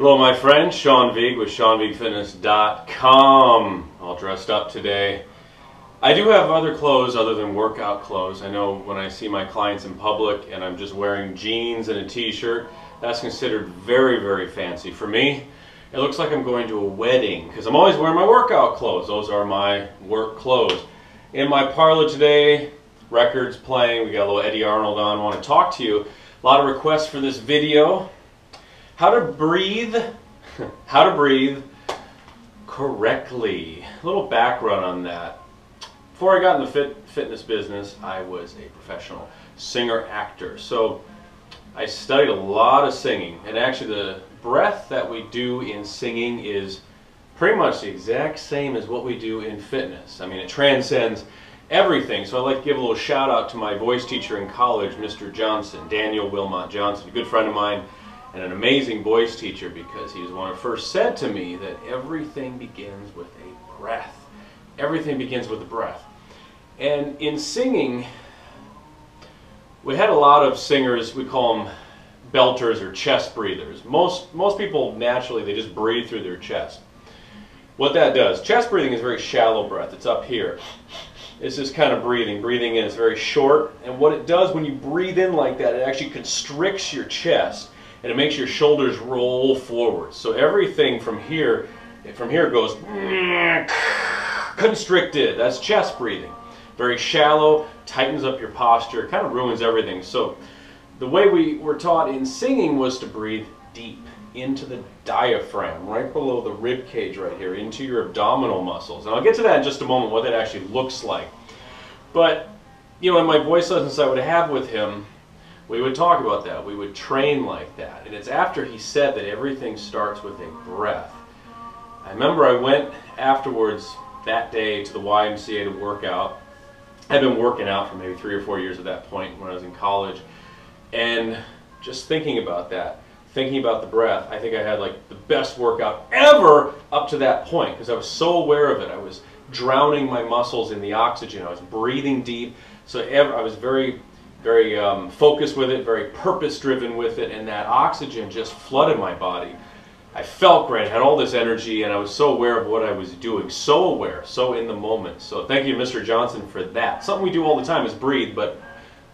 Hello my friend, Sean Vigue with SeanVigueFitness.com. All dressed up today. I do have other clothes other than workout clothes. I know when I see my clients in public and I'm just wearing jeans and a t-shirt, that's considered very, very fancy. For me, it looks like I'm going to a wedding because I'm always wearing my workout clothes. Those are my work clothes. In my parlor today, records playing, we got a little Eddie Arnold on. I want to talk to you. A lot of requests for this video. How to breathe correctly. A little background on that. Before I got in the fitness business, I was a professional singer-actor. So I studied a lot of singing, and actually the breath that we do in singing is pretty much the exact same as what we do in fitness. I mean, it transcends everything. So I'd like to give a little shout out to my voice teacher in college, Mr. Johnson, Daniel Wilmot Johnson, a good friend of mine and an amazing voice teacher, because he was the one who first said to me that everything begins with a breath. Everything begins with a breath. And in singing, we had a lot of singers, we call them belters or chest breathers. Most people naturally, they just breathe through their chest. What that does, chest breathing is very shallow breath. It's up here. It's just kind of breathing in. It's very short. And what it does when you breathe in like that, it actually constricts your chest and it makes your shoulders roll forward. So everything from here goes constricted. That's chest breathing. Very shallow, tightens up your posture, kind of ruins everything. So the way we were taught in singing was to breathe deep into the diaphragm, right below the rib cage right here, into your abdominal muscles. And I'll get to that in just a moment, what that actually looks like. But, you know, in my voice lessons I would have with him, we would talk about that. We would train like that. And it's after he said that everything starts with a breath. I remember I went afterwards that day to the YMCA to work out. I'd been working out for maybe 3 or 4 years at that point when I was in college. And just thinking about that, thinking about the breath, I think I had like the best workout ever up to that point because I was so aware of it. I was drowning my muscles in the oxygen. I was breathing deep. So I was very focused with it, very purpose-driven with it, and that oxygen just flooded my body. I felt great, I had all this energy, and I was so aware of what I was doing, so aware, so in the moment. So thank you, Mr. Johnson, for that. Something we do all the time is breathe, but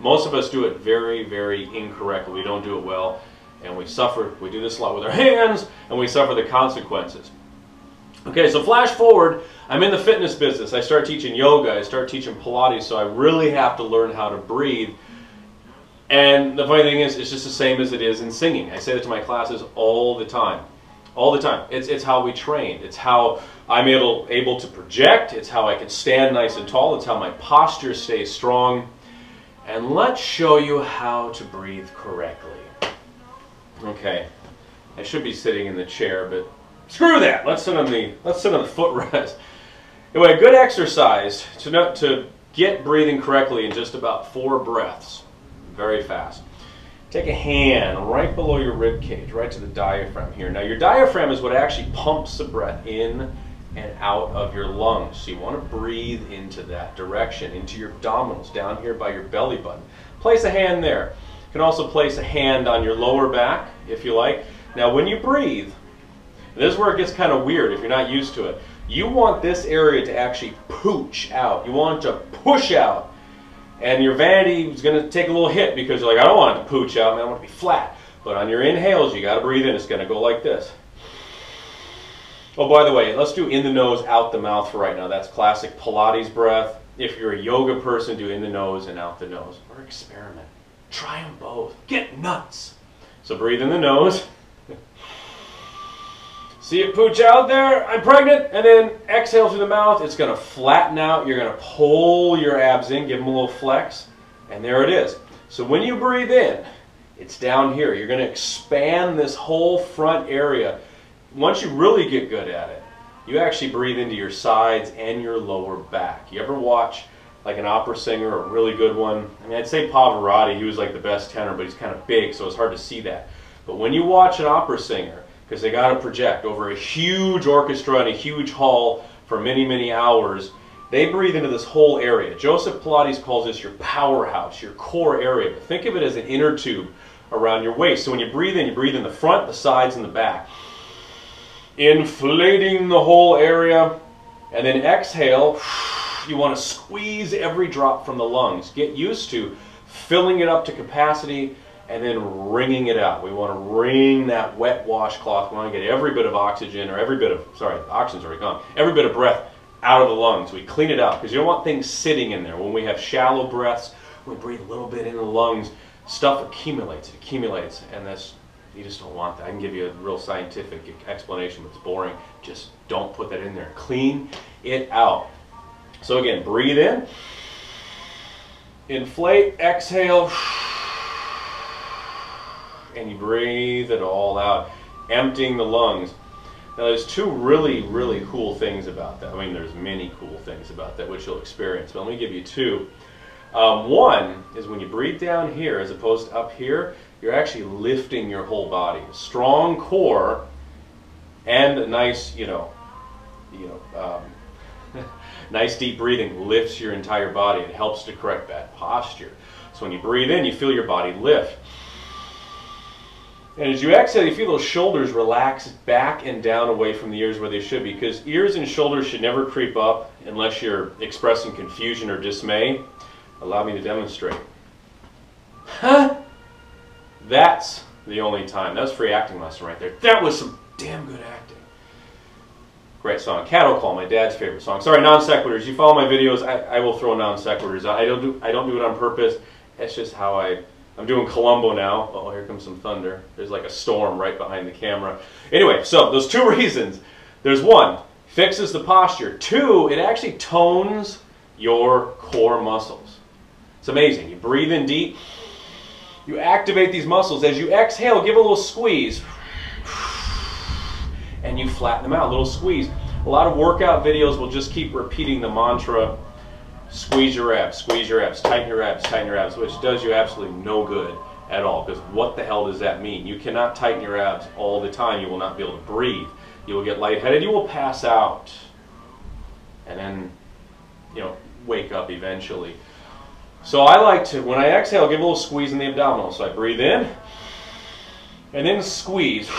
most of us do it very, very incorrectly. We don't do it well, and we suffer. We do this a lot with our hands, and we suffer the consequences. Okay, so flash forward, I'm in the fitness business. I start teaching yoga, I start teaching Pilates, so I really have to learn how to breathe. And the funny thing is, it's just the same as it is in singing. I say that to my classes all the time. All the time. It's how we train. It's how I'm able to project. It's how I can stand nice and tall. It's how my posture stays strong. And let's show you how to breathe correctly. Okay, I should be sitting in the chair, but screw that. Let's sit on the footrest. Anyway, a good exercise to get breathing correctly in just about 4 breaths. Very fast. Take a hand right below your rib cage, right to the diaphragm here. Now your diaphragm is what actually pumps the breath in and out of your lungs. So you want to breathe into that direction, into your abdominals, down here by your belly button. Place a hand there. You can also place a hand on your lower back if you like. Now when you breathe, this is where it gets kind of weird if you're not used to it. You want this area to actually pooch out. You want it to push out. And your vanity is going to take a little hit because you're like, I don't want it to pooch out, man, I want it to be flat. But on your inhales, you got to breathe in. It's going to go like this. Oh, by the way, let's do in the nose, out the mouth for right now. That's classic Pilates breath. If you're a yoga person, do in the nose and out the nose. Or experiment. Try them both. Get nuts. So breathe in the nose. See it pooch out there? I'm pregnant. And then exhale through the mouth. It's going to flatten out. You're going to pull your abs in, give them a little flex. And there it is. So when you breathe in, it's down here. You're going to expand this whole front area. Once you really get good at it, you actually breathe into your sides and your lower back. You ever watch like an opera singer, a really good one? I mean, I'd say Pavarotti. He was like the best tenor, but he's kind of big, so it's hard to see that. But when you watch an opera singer, because they got to project over a huge orchestra in a huge hall for many, many hours, they breathe into this whole area. Joseph Pilates calls this your powerhouse, your core area. But think of it as an inner tube around your waist. So when you breathe in the front, the sides, and the back. inflating the whole area. And then exhale, you want to squeeze every drop from the lungs. Get used to filling it up to capacity and then wringing it out. We want to wring that wet washcloth. We want to get every bit of oxygen, or every bit of, sorry, the oxygen's already gone, every bit of breath out of the lungs. We clean it out because you don't want things sitting in there. When we have shallow breaths, we breathe a little bit into the lungs, stuff accumulates, and that's, you just don't want that. I can give you a real scientific explanation, but it's boring. Just don't put that in there. Clean it out. So again, breathe in, inflate, exhale, and you breathe it all out, emptying the lungs. Now there's two really, really cool things about that. I mean, there's many cool things about that which you'll experience, but let me give you two. One is when you breathe down here as opposed to up here, you're actually lifting your whole body. A strong core and a nice, nice deep breathing lifts your entire body. It helps to correct bad posture. So when you breathe in, you feel your body lift. And as you exhale, you feel those shoulders relax back and down away from the ears where they should be, because ears and shoulders should never creep up unless you're expressing confusion or dismay. Allow me to demonstrate. Huh? That's the only time. That was free acting lesson right there. That was some damn good acting. Great song. Cattle Call, my dad's favorite song. Sorry, non sequiturs. You follow my videos, I will throw non sequiturs. I don't do it on purpose. That's just how I'm doing Columbo now. Oh, here comes some thunder. There's like a storm right behind the camera. Anyway, so those two reasons. There's one, fixes the posture. Two, it actually tones your core muscles. It's amazing. You breathe in deep. You activate these muscles. As you exhale, give a little squeeze. And you flatten them out, a little squeeze. A lot of workout videos will just keep repeating the mantra, squeeze your abs, tighten your abs, which does you absolutely no good at all, because what the hell does that mean? You cannot tighten your abs all the time. You will not be able to breathe. You will get lightheaded. You will pass out. And then, wake up eventually. So I like to, when I exhale, give a little squeeze in the abdominals. So I breathe in, and then squeeze.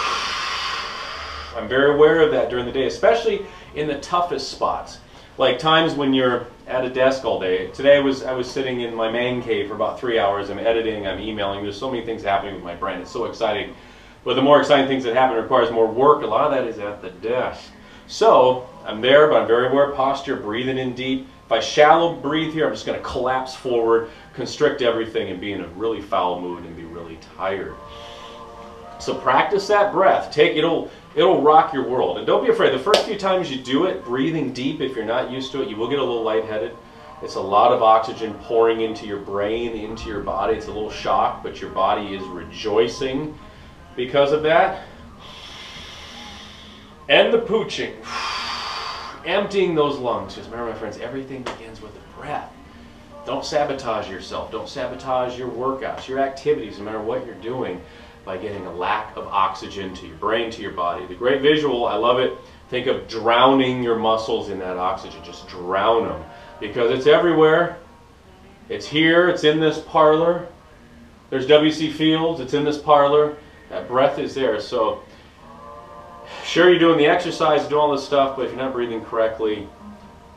I'm very aware of that during the day, especially in the toughest spots. Like times when you're at a desk all day. Today I was sitting in my man cave for about 3 hours. I'm editing, I'm emailing. There's so many things happening with my brain. It's so exciting. But the more exciting things that happen requires more work. A lot of that is at the desk. So I'm there, but I'm very aware of posture, breathing in deep. If I shallow breathe here, I'm just going to collapse forward, constrict everything, and be in a really foul mood and be really tired. So practice that breath. It'll rock your world. And don't be afraid. The first few times you do it, breathing deep, if you're not used to it, you will get a little lightheaded. It's a lot of oxygen pouring into your brain, into your body. It's a little shock, but your body is rejoicing because of that. And the pooching. Emptying those lungs. Because remember, my friends, everything begins with a breath. Don't sabotage yourself. Don't sabotage your workouts, your activities, no matter what you're doing, by getting a lack of oxygen to your brain, to your body. The great visual, I love it. Think of drowning your muscles in that oxygen. Just drown them. Because it's everywhere. It's here. It's in this parlor. There's W.C. Fields. It's in this parlor. That breath is there. So, sure, you're doing the exercise, doing all this stuff, but if you're not breathing correctly,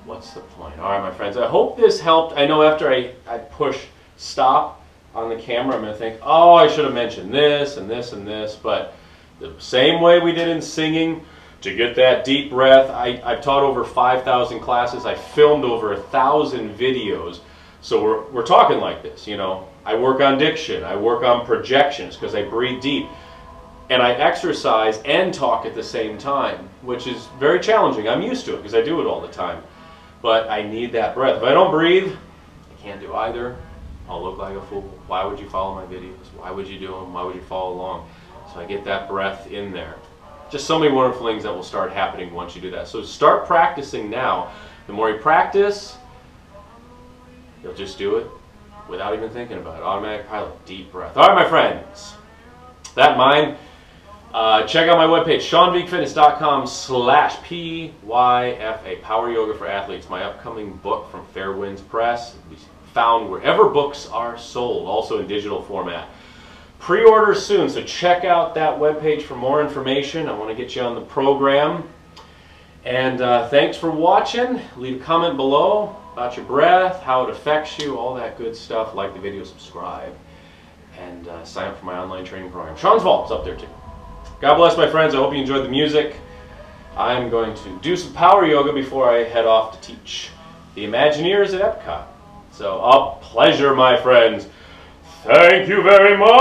what's the point? All right, my friends, I hope this helped. I know after I push stop on the camera, I'm going to think, oh, I should have mentioned this and this and this, but the same way we did in singing, to get that deep breath, I've taught over 5,000 classes. I filmed over 1,000 videos. So we're talking like this, I work on diction, I work on projections because I breathe deep. And I exercise and talk at the same time, which is very challenging. I'm used to it because I do it all the time. But I need that breath. If I don't breathe, I can't do either. I'll look like a fool. Why would you follow my videos? Why would you do them? Why would you follow along? So I get that breath in there. Just so many wonderful things that will start happening once you do that. So start practicing now. The more you practice, you'll just do it without even thinking about it. Automatic pilot, deep breath. All right, my friends. That mine. Check out my webpage, SeanVigueFitness.com/PYFA, Power Yoga for Athletes. My upcoming book from Fair Winds Press. It'll be found wherever books are sold, also in digital format. Pre-order soon, so check out that webpage for more information. I want to get you on the program. And thanks for watching. Leave a comment below about your breath, how it affects you, all that good stuff. Like the video, subscribe, and sign up for my online training program. Sean's Vault is up there too. God bless, my friends. I hope you enjoyed the music. I'm going to do some power yoga before I head off to teach the Imagineers at Epcot. So, a pleasure, my friends. Thank you very much.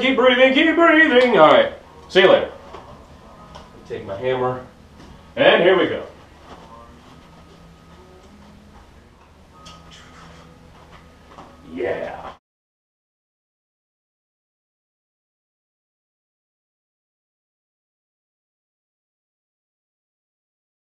Keep breathing, keep breathing. All right, see you later. Take my hammer, and here we go. Yeah.